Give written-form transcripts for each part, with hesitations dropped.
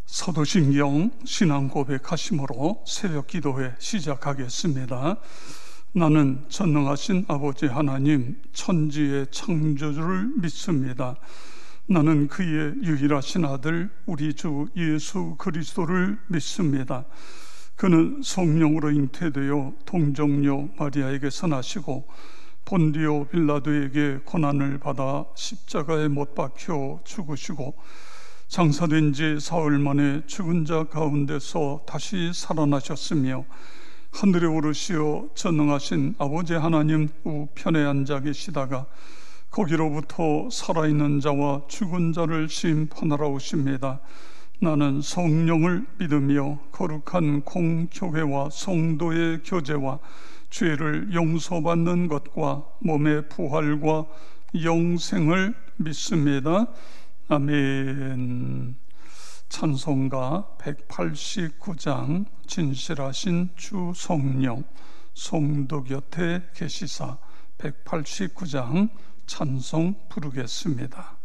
사도신경 신앙 고백하심으로 새벽 기도회 시작하겠습니다. 나는 전능하신 아버지 하나님 천지의 창조주를 믿습니다. 나는 그의 유일하신 아들 우리 주 예수 그리스도를 믿습니다. 그는 성령으로 잉태되어 동정녀 마리아에게서 나시고 본디오 빌라도에게 고난을 받아 십자가에 못 박혀 죽으시고 장사된 지 사흘 만에 죽은 자 가운데서 다시 살아나셨으며 하늘에 오르시어 전능하신 아버지 하나님 우편에 앉아 계시다가 거기로부터 살아있는 자와 죽은 자를 심판하러 오십니다. 나는 성령을 믿으며 거룩한 공교회와 성도의 교제와 죄를 용서받는 것과 몸의 부활과 영생을 믿습니다. 아멘. 찬송가 189장 진실하신 주 성령 성도 곁에 계시사 189장 찬송 부르겠습니다.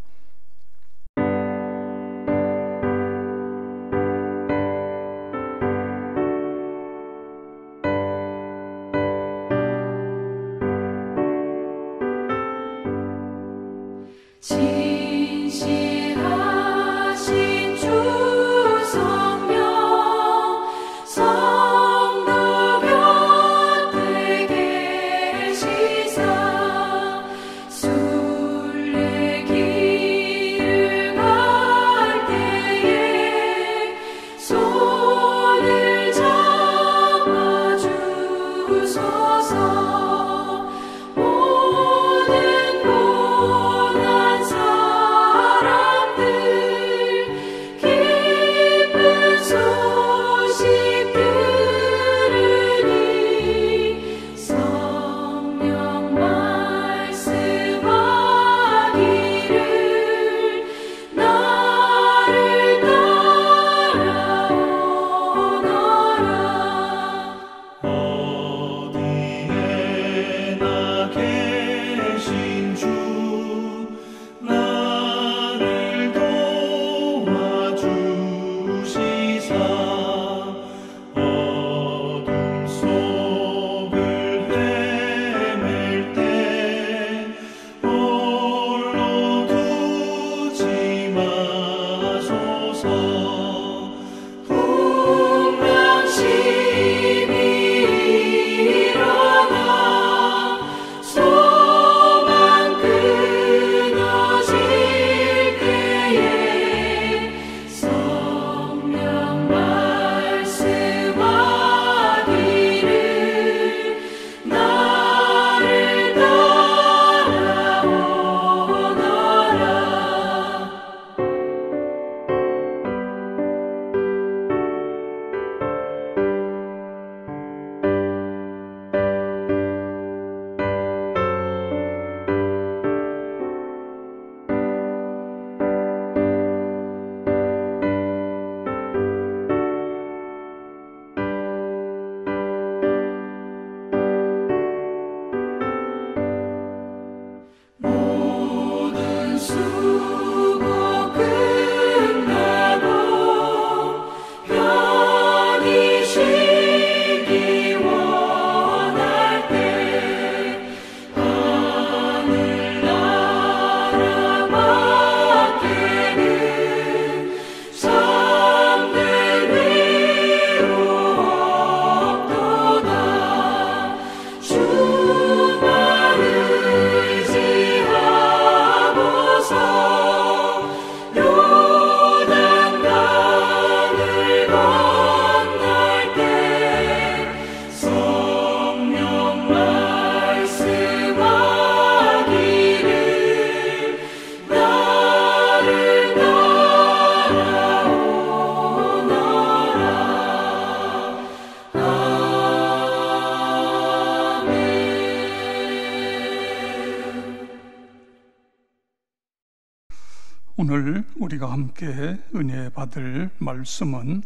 오늘 우리가 함께 은혜 받을 말씀은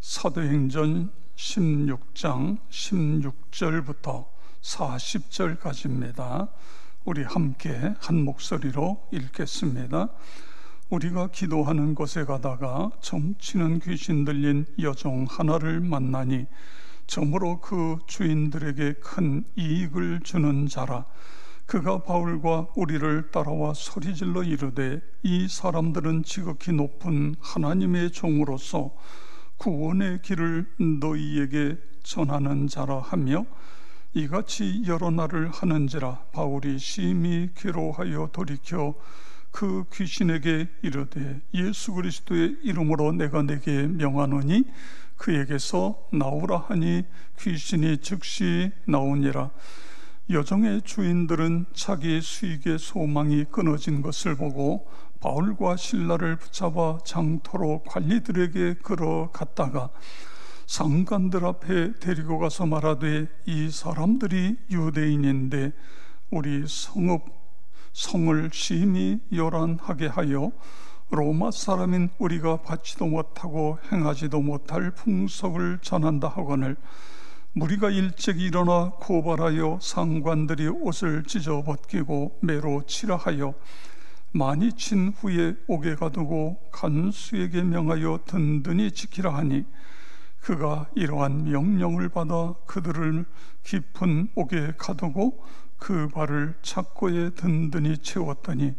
사도행전 16장 16절부터 40절까지입니다. 우리 함께 한 목소리로 읽겠습니다. 우리가 기도하는 곳에 가다가 점치는 귀신 들린 여종 하나를 만나니 점으로 그 주인들에게 큰 이익을 주는 자라. 그가 바울과 우리를 따라와 소리질러 이르되 이 사람들은 지극히 높은 하나님의 종으로서 구원의 길을 너희에게 전하는 자라 하며 이같이 여러 날을 하는지라. 바울이 심히 괴로워하여 돌이켜 그 귀신에게 이르되 예수 그리스도의 이름으로 내가 내게 명하노니 그에게서 나오라 하니 귀신이 즉시 나오니라. 여종의 주인들은 자기 수익의 소망이 끊어진 것을 보고 바울과 실라를 붙잡아 장터로 관리들에게 끌어갔다가 상관들 앞에 데리고 가서 말하되 이 사람들이 유대인인데 우리 성을 심히 요란하게 하여 로마 사람인 우리가 받지도 못하고 행하지도 못할 풍속을 전한다 하거늘 무리가 일찍 일어나 고발하여 상관들이 옷을 찢어 벗기고 매로 치라 하여 많이 친 후에 옥에 가두고 간수에게 명하여 든든히 지키라 하니 그가 이러한 명령을 받아 그들을 깊은 옥에 가두고 그 발을 착고에 든든히 채웠더니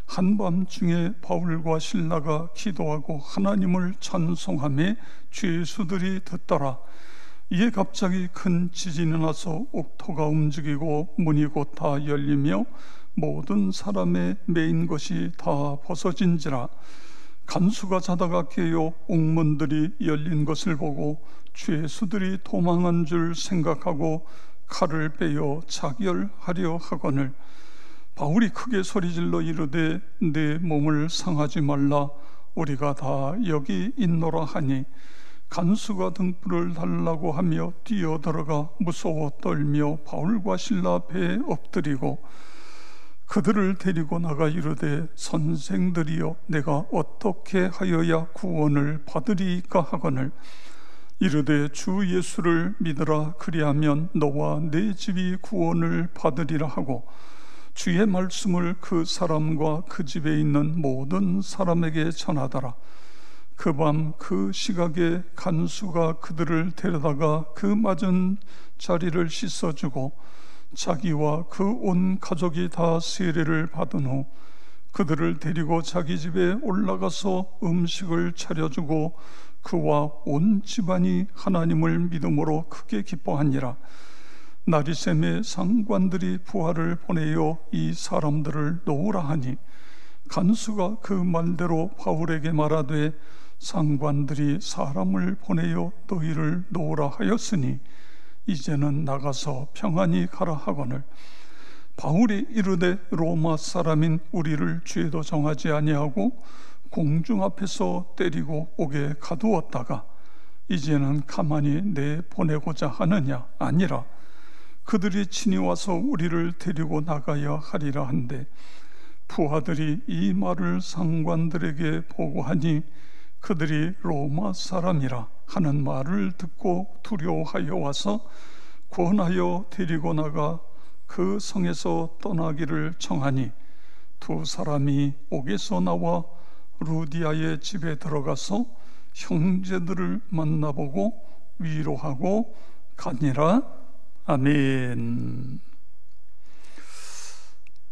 한밤중에 바울과 실라가 기도하고 하나님을 찬송하며 죄수들이 듣더라. 이에 갑자기 큰 지진이 나서 옥토가 움직이고 문이 곧 다 열리며 모든 사람의 매인 것이 다 벗어진지라. 간수가 자다가 깨어 옥문들이 열린 것을 보고 죄수들이 도망한 줄 생각하고 칼을 빼어 자결하려 하거늘 바울이 크게 소리질러 이르되 내 몸을 상하지 말라 우리가 다 여기 있노라 하니 간수가 등불을 달라고 하며 뛰어들어가 무서워 떨며 바울과 실라 배에 엎드리고 그들을 데리고 나가 이르되 선생들이여 내가 어떻게 하여야 구원을 받으리까 하거늘 이르되 주 예수를 믿으라 그리하면 너와 내 집이 구원을 받으리라 하고 주의 말씀을 그 사람과 그 집에 있는 모든 사람에게 전하더라. 그 밤 그 시각에 간수가 그들을 데려다가 그 맞은 자리를 씻어주고 자기와 그 온 가족이 다 세례를 받은 후 그들을 데리고 자기 집에 올라가서 음식을 차려주고 그와 온 집안이 하나님을 믿음으로 크게 기뻐하니라. 날이 새매 상관들이 부하를 보내어 이 사람들을 놓으라 하니 간수가 그 말대로 바울에게 말하되 상관들이 사람을 보내어 너희를 놓으라 하였으니 이제는 나가서 평안히 가라 하거늘 바울이 이르되 로마 사람인 우리를 죄도 정하지 아니하고 공중 앞에서 때리고 옥에 가두었다가 이제는 가만히 내보내고자 하느냐? 아니라 그들이 친히 와서 우리를 데리고 나가야 하리라 한데 부하들이 이 말을 상관들에게 보고하니 그들이 로마 사람이라 하는 말을 듣고 두려워하여 와서 권하여 데리고 나가 그 성에서 떠나기를 청하니 두 사람이 옥에서 나와 루디아의 집에 들어가서 형제들을 만나보고 위로하고 가니라. 아멘.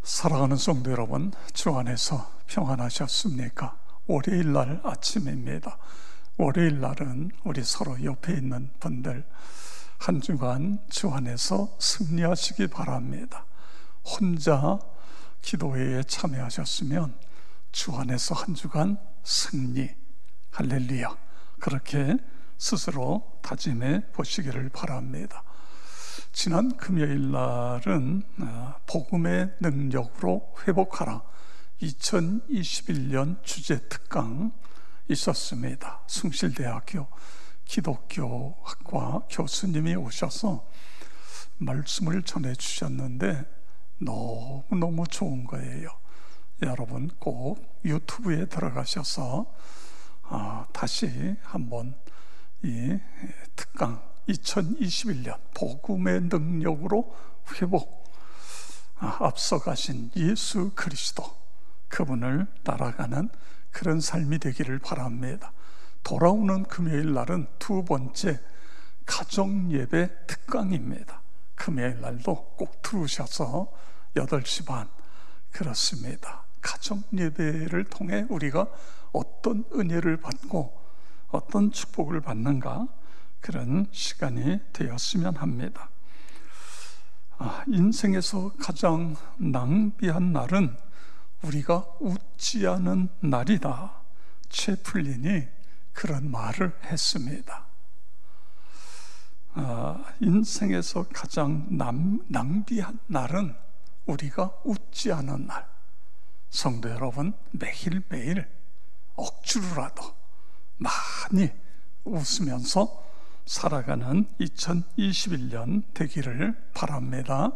사랑하는 성도 여러분, 주 안에서 평안하셨습니까? 월요일 날 아침입니다. 월요일 날은 우리 서로 옆에 있는 분들 한 주간 주 안에서 승리하시기 바랍니다. 혼자 기도회에 참여하셨으면 주 안에서 한 주간 승리, 할렐루야, 그렇게 스스로 다짐해 보시기를 바랍니다. 지난 금요일 날은 복음의 능력으로 회복하라 2021년 주제 특강 있었습니다. 숭실대학교 기독교학과 교수님이 오셔서 말씀을 전해 주셨는데 너무너무 좋은 거예요. 여러분 꼭 유튜브에 들어가셔서 다시 한번 이 특강 2021년 복음의 능력으로 회복, 앞서가신 예수 그리스도, 그분을 따라가는 그런 삶이 되기를 바랍니다. 돌아오는 금요일 날은 두 번째 가정예배 특강입니다. 금요일 날도 꼭 들으셔서 8시 반 그렇습니다. 가정예배를 통해 우리가 어떤 은혜를 받고 어떤 축복을 받는가, 그런 시간이 되었으면 합니다. 인생에서 가장 낭비한 날은 우리가 웃지 않은 날이다. 채플린이 그런 말을 했습니다. 인생에서 가장 낭비한 날은 우리가 웃지 않은 날. 성도 여러분, 매일매일 억지로라도 많이 웃으면서 살아가는 2021년 되기를 바랍니다.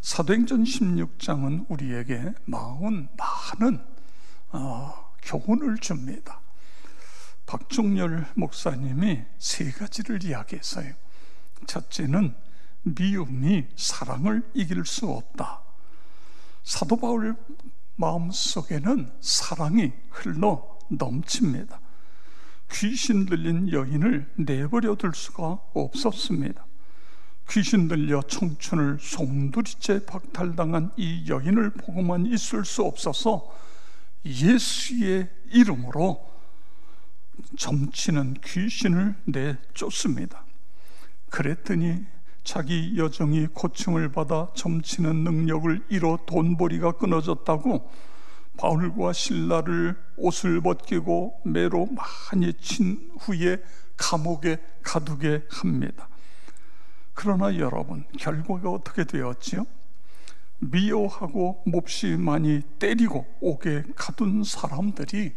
사도행전 16장은 우리에게 많은 교훈을 줍니다. 박종열 목사님이 3가지를 이야기했어요. 첫째는 미움이 사랑을 이길 수 없다. 사도 바울 마음속에는 사랑이 흘러 넘칩니다. 귀신 들린 여인을 내버려 둘 수가 없었습니다. 귀신 들려 청춘을 송두리째 박탈당한 이 여인을 보고만 있을 수 없어서 예수의 이름으로 점치는 귀신을 내쫓습니다. 그랬더니 자기 여정이 고침을 받아 점치는 능력을 잃어 돈벌이가 끊어졌다고 바울과 실라를 옷을 벗기고 매로 많이 친 후에 감옥에 가두게 합니다. 그러나 여러분, 결과가 어떻게 되었지요? 미워하고 몹시 많이 때리고 옥에 가둔 사람들이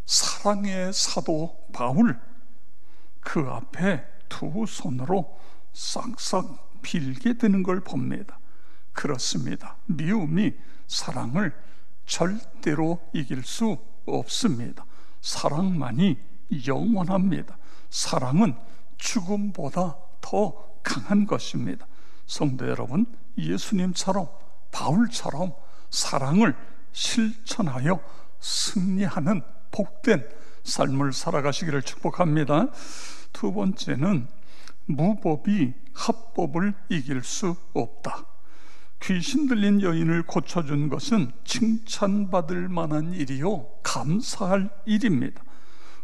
사랑의 사도 바울 그 앞에 두 손으로 싹싹 빌게 되는 걸 봅니다. 그렇습니다. 미움이 사랑을 절대로 이길 수 없습니다. 사랑만이 영원합니다. 사랑은 죽음보다 더 강한 것입니다. 성도 여러분, 예수님처럼 바울처럼 사랑을 실천하여 승리하는 복된 삶을 살아가시기를 축복합니다. 두 번째는 무법이 합법을 이길 수 없다. 귀신 들린 여인을 고쳐준 것은 칭찬받을 만한 일이요 감사할 일입니다.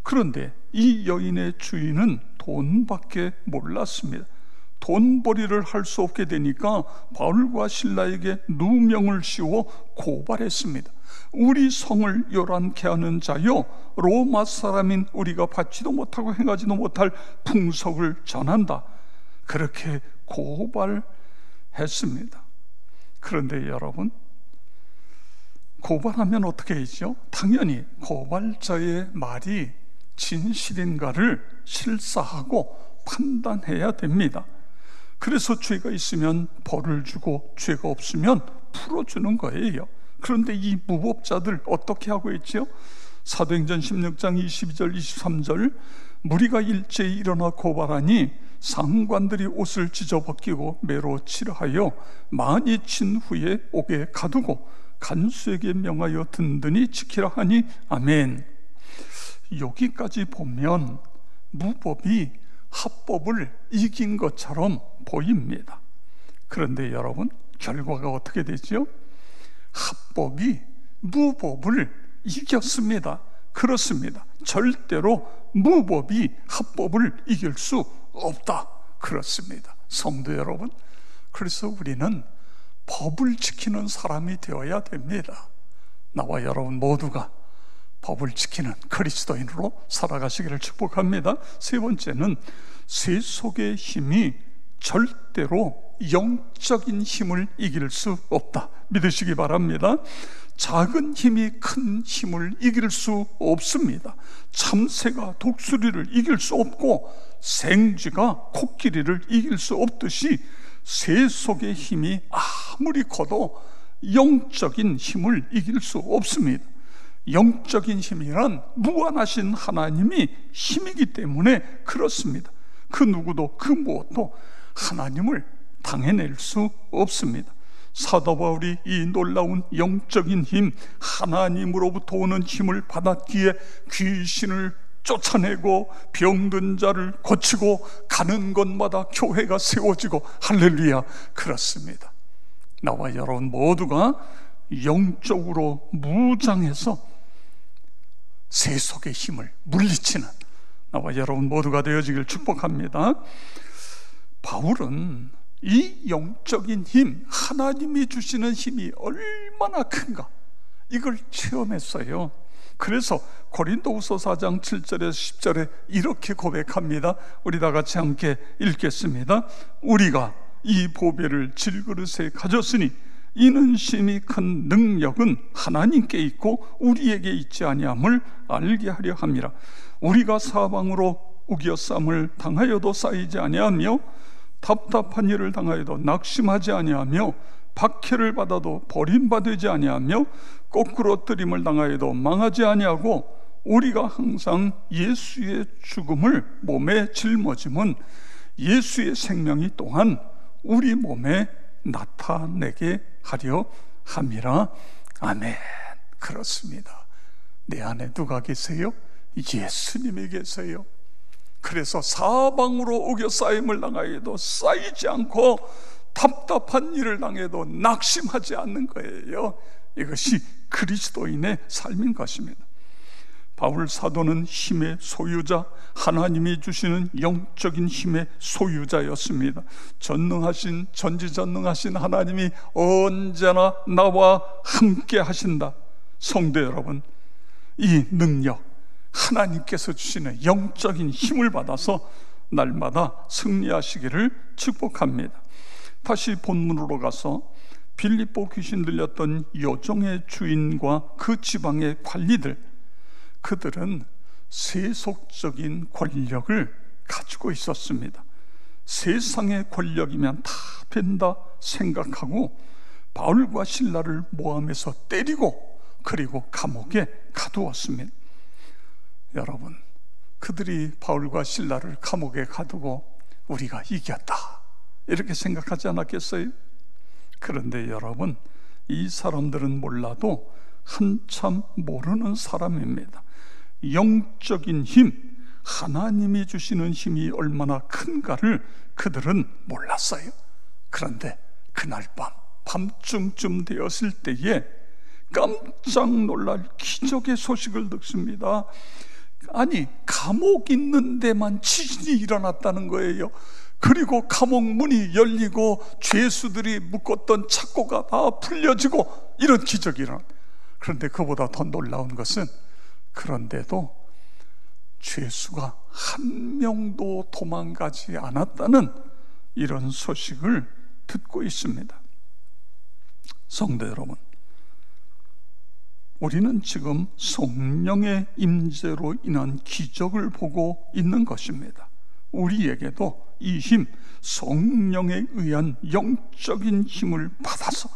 그런데 이 여인의 주인은 돈밖에 몰랐습니다. 돈벌이를 할 수 없게 되니까 바울과 실라에게 누명을 씌워 고발했습니다. 우리 성을 요란케 하는 자여, 로마 사람인 우리가 받지도 못하고 행하지도 못할 풍속을 전한다. 그렇게 고발했습니다. 그런데 여러분, 고발하면 어떻게 하죠? 당연히 고발자의 말이 진실인가를 실사하고 판단해야 됩니다. 그래서 죄가 있으면 벌을 주고 죄가 없으면 풀어주는 거예요. 그런데 이 무법자들 어떻게 하고 있죠? 사도행전 16장 22절 23절 무리가 일제히 일어나 고발하니 상관들이 옷을 찢어벗기고 매로 칠하여 많이 친 후에 옥에 가두고 간수에게 명하여 든든히 지키라 하니 아멘. 여기까지 보면 무법이 합법을 이긴 것처럼 보입니다. 그런데 여러분, 결과가 어떻게 되죠? 합법이 무법을 이겼습니다. 그렇습니다. 절대로 무법이 합법을 이길 수 없다. 그렇습니다. 성도 여러분, 그래서 우리는 법을 지키는 사람이 되어야 됩니다. 나와 여러분 모두가 법을 지키는 그리스도인으로 살아가시기를 축복합니다. 세 번째는 세속의 힘이 절대로 영적인 힘을 이길 수 없다. 믿으시기 바랍니다. 작은 힘이 큰 힘을 이길 수 없습니다. 참새가 독수리를 이길 수 없고 생쥐가 코끼리를 이길 수 없듯이 세속의 힘이 아무리 커도 영적인 힘을 이길 수 없습니다. 영적인 힘이란 무한하신 하나님이 힘이기 때문에 그렇습니다. 그 누구도 그 무엇도 하나님을 당해낼 수 없습니다. 사도 바울이 이 놀라운 영적인 힘, 하나님으로부터 오는 힘을 받았기에 귀신을 쫓아내고 병든 자를 고치고 가는 곳마다 교회가 세워지고, 할렐루야. 그렇습니다. 나와 여러분 모두가 영적으로 무장해서 세속의 힘을 물리치는 나와 여러분 모두가 되어지길 축복합니다. 바울은 이 영적인 힘, 하나님이 주시는 힘이 얼마나 큰가, 이걸 체험했어요. 그래서 고린도후서 4장 7절에서 10절에 이렇게 고백합니다. 우리 다 같이 함께 읽겠습니다. 우리가 이 보배를 질그릇에 가졌으니 이는 심히 큰 능력은 하나님께 있고 우리에게 있지 아니함을 알게 하려 함이라. 우리가 사방으로 우겨쌈을 당하여도 쌓이지 아니하며 답답한 일을 당하여도 낙심하지 아니하며 박해를 받아도 버림받지 아니하며 거꾸로 뜨림을 당하여도 망하지 아니하고 우리가 항상 예수의 죽음을 몸에 짊어짐은 예수의 생명이 또한 우리 몸에 나타내게 하려 함이라. 아멘. 그렇습니다. 내 안에 누가 계세요? 예수님이 계세요. 그래서 사방으로 우겨 쌓임을 당하여도 쌓이지 않고 답답한 일을 당해도 낙심하지 않는 거예요. 이것이 그리스도인의 삶인 것입니다. 바울 사도는 힘의 소유자, 하나님이 주시는 영적인 힘의 소유자였습니다. 전지전능하신 하나님이 언제나 나와 함께 하신다. 성도 여러분, 이 능력, 하나님께서 주시는 영적인 힘을 받아서 날마다 승리하시기를 축복합니다. 다시 본문으로 가서 빌립보 귀신 들렸던 여종의 주인과 그 지방의 관리들, 그들은 세속적인 권력을 가지고 있었습니다. 세상의 권력이면 다 된다 생각하고 바울과 실라를 모함해서 때리고 그리고 감옥에 가두었습니다. 여러분, 그들이 바울과 실라를 감옥에 가두고 우리가 이겼다 이렇게 생각하지 않았겠어요? 그런데 여러분, 이 사람들은 몰라도 한참 모르는 사람입니다. 영적인 힘, 하나님이 주시는 힘이 얼마나 큰가를 그들은 몰랐어요. 그런데 그날 밤중쯤 되었을 때에 깜짝 놀랄 기적의 소식을 듣습니다. 아니, 감옥 있는 데만 지진이 일어났다는 거예요. 그리고 감옥 문이 열리고 죄수들이 묶었던 착고가 다 풀려지고 이런 기적이 일어나. 그런데 그보다 더 놀라운 것은, 그런데도 죄수가 한 명도 도망가지 않았다는 이런 소식을 듣고 있습니다. 성도 여러분, 우리는 지금 성령의 임재로 인한 기적을 보고 있는 것입니다. 우리에게도 이 힘, 성령에 의한 영적인 힘을 받아서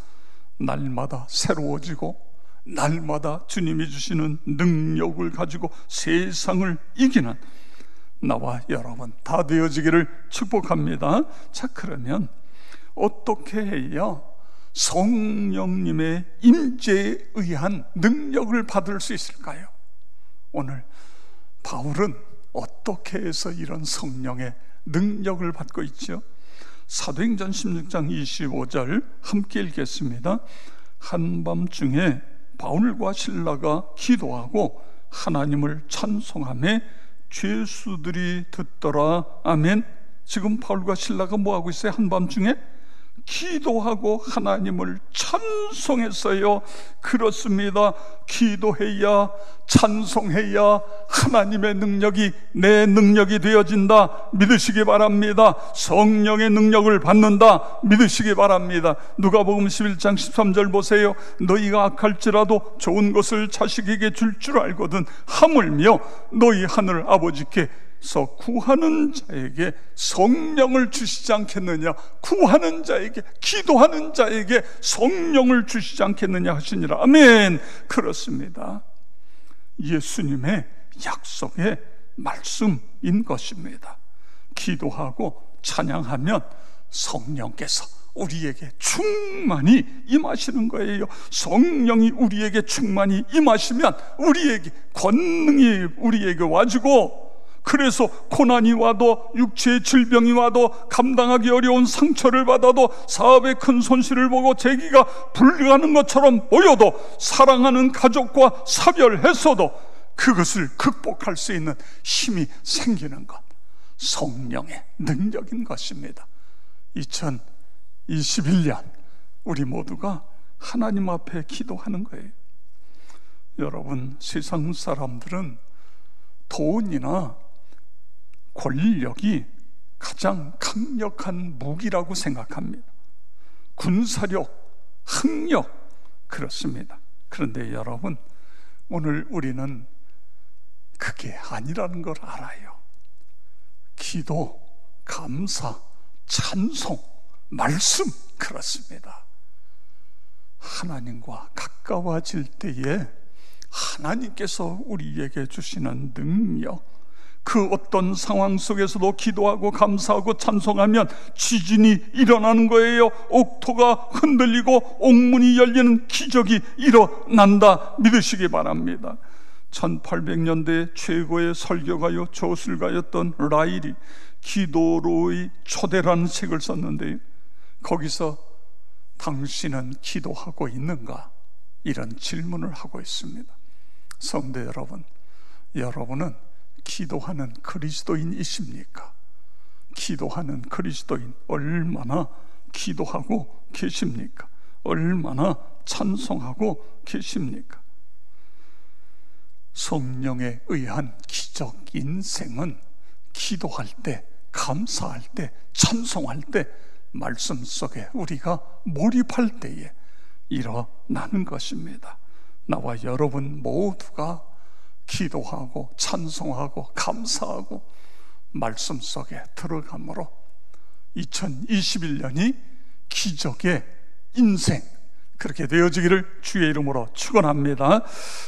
날마다 새로워지고 날마다 주님이 주시는 능력을 가지고 세상을 이기는 나와 여러분 다 되어지기를 축복합니다. 자, 그러면 어떻게 해야 성령님의 임재에 의한 능력을 받을 수 있을까요? 오늘 바울은 어떻게 해서 이런 성령의 능력을 받고 있죠? 사도행전 16장 25절 함께 읽겠습니다. 한밤중에 바울과 실라가 기도하고 하나님을 찬송하며 죄수들이 듣더라. 아멘. 지금 바울과 실라가 뭐하고 있어요? 한밤중에 기도하고 하나님을 찬송했어요. 그렇습니다. 기도해야, 찬송해야 하나님의 능력이 내 능력이 되어진다 믿으시기 바랍니다. 성령의 능력을 받는다 믿으시기 바랍니다. 누가복음 11장 13절 보세요. 너희가 악할지라도 좋은 것을 자식에게 줄 줄 알거든 하물며 너희 하늘 아버지께 구하는 자에게 성령을 주시지 않겠느냐. 구하는 자에게, 기도하는 자에게 성령을 주시지 않겠느냐 하시니라. 아멘. 그렇습니다. 예수님의 약속의 말씀인 것입니다. 기도하고 찬양하면 성령께서 우리에게 충만히 임하시는 거예요. 성령이 우리에게 충만히 임하시면 우리에게 권능이 우리에게 와지고, 그래서 고난이 와도, 육체의 질병이 와도, 감당하기 어려운 상처를 받아도, 사업의 큰 손실을 보고 재기가 불가는 것처럼 보여도, 사랑하는 가족과 사별했어도 그것을 극복할 수 있는 힘이 생기는 것, 성령의 능력인 것입니다. 2021년 우리 모두가 하나님 앞에 기도하는 거예요. 여러분, 세상 사람들은 돈이나 권력이 가장 강력한 무기라고 생각합니다. 군사력, 학력, 그렇습니다. 그런데 여러분, 오늘 우리는 그게 아니라는 걸 알아요. 기도, 감사, 찬송, 말씀, 그렇습니다. 하나님과 가까워질 때에 하나님께서 우리에게 주시는 능력, 그 어떤 상황 속에서도 기도하고 감사하고 찬송하면 지진이 일어나는 거예요. 옥토가 흔들리고 옥문이 열리는 기적이 일어난다 믿으시기 바랍니다. 1800년대 최고의 설교가요, 저술가였던 라일이 기도로의 초대라는 책을 썼는데요, 거기서 당신은 기도하고 있는가? 이런 질문을 하고 있습니다. 성도 여러분, 여러분은 기도하는 그리스도인이십니까? 기도하는 그리스도인, 얼마나 기도하고 계십니까? 얼마나 찬송하고 계십니까? 성령에 의한 기적 인생은 기도할 때, 감사할 때, 찬송할 때, 말씀 속에 우리가 몰입할 때에 일어나는 것입니다. 나와 여러분 모두가 기도하고 찬송하고 감사하고 말씀 속에 들어가므로 2021년이 기적의 인생, 그렇게 되어지기를 주의 이름으로 축원합니다.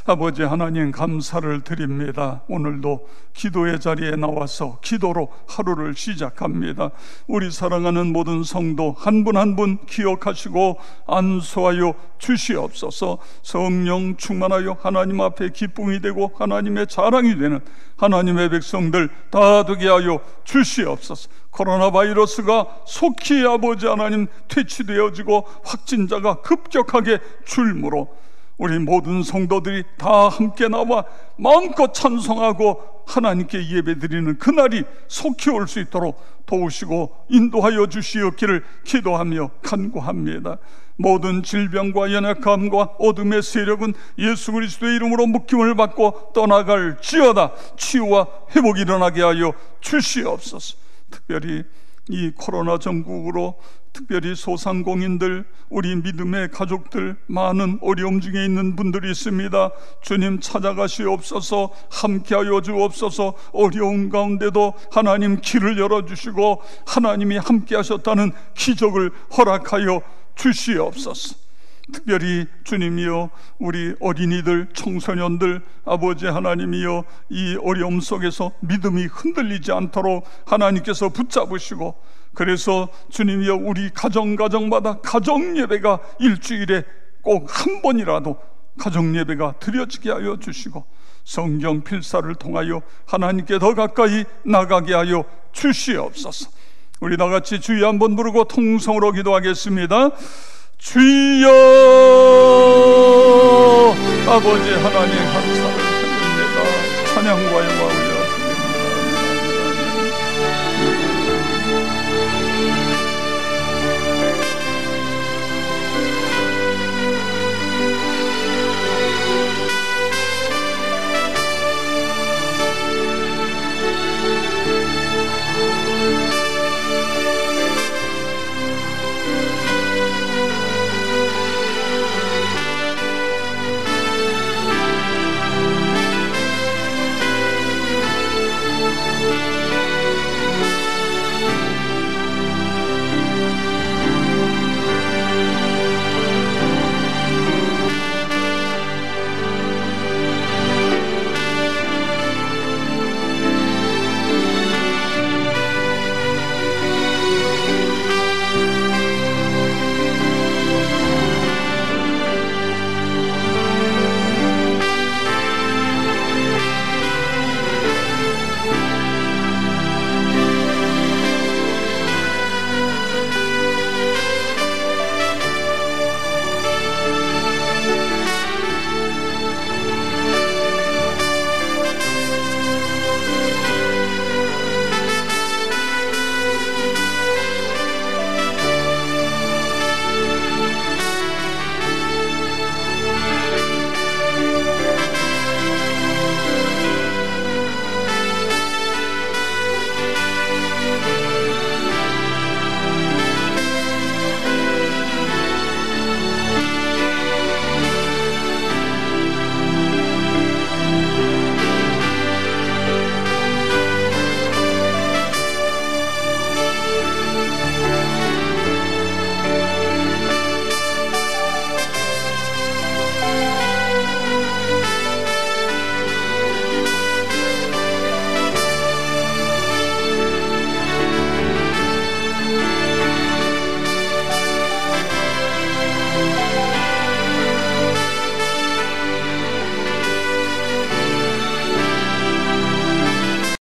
아버지 하나님, 감사를 드립니다. 오늘도 기도의 자리에 나와서 기도로 하루를 시작합니다. 우리 사랑하는 모든 성도 한 분 한 분 기억하시고 안수하여 주시옵소서. 성령 충만하여 하나님 앞에 기쁨이 되고 하나님의 자랑이 되는 하나님의 백성들 다 되게 하여 주시옵소서. 코로나 바이러스가 속히 아버지 하나님 퇴치되어지고 확진자가 급격하게 줄므로 우리 모든 성도들이 다 함께 나와 마음껏 찬송하고 하나님께 예배드리는 그날이 속히 올 수 있도록 도우시고 인도하여 주시옵기를 기도하며 간구합니다. 모든 질병과 연약함과 어둠의 세력은 예수 그리스도의 이름으로 묶임을 받고 떠나갈지어다. 치유와 회복이 일어나게 하여 주시옵소서. 특별히 이 코로나 전국으로 특별히 소상공인들, 우리 믿음의 가족들, 많은 어려움 중에 있는 분들이 있습니다. 주님 찾아가시옵소서. 함께하여 주옵소서. 어려운 가운데도 하나님 길을 열어주시고 하나님이 함께하셨다는 기적을 허락하여 주시옵소서. 특별히 주님이여, 우리 어린이들, 청소년들, 아버지 하나님이여, 이 어려움 속에서 믿음이 흔들리지 않도록 하나님께서 붙잡으시고, 그래서 주님이여, 우리 가정마다 가정예배가 일주일에 꼭 한 번이라도 가정예배가 드려지게 하여 주시고, 성경 필사를 통하여 하나님께 더 가까이 나가게 하여 주시옵소서. 우리 다같이 주여 한번 부르고 통성으로 기도하겠습니다. 주여, 아버지 하나님 감사합니다.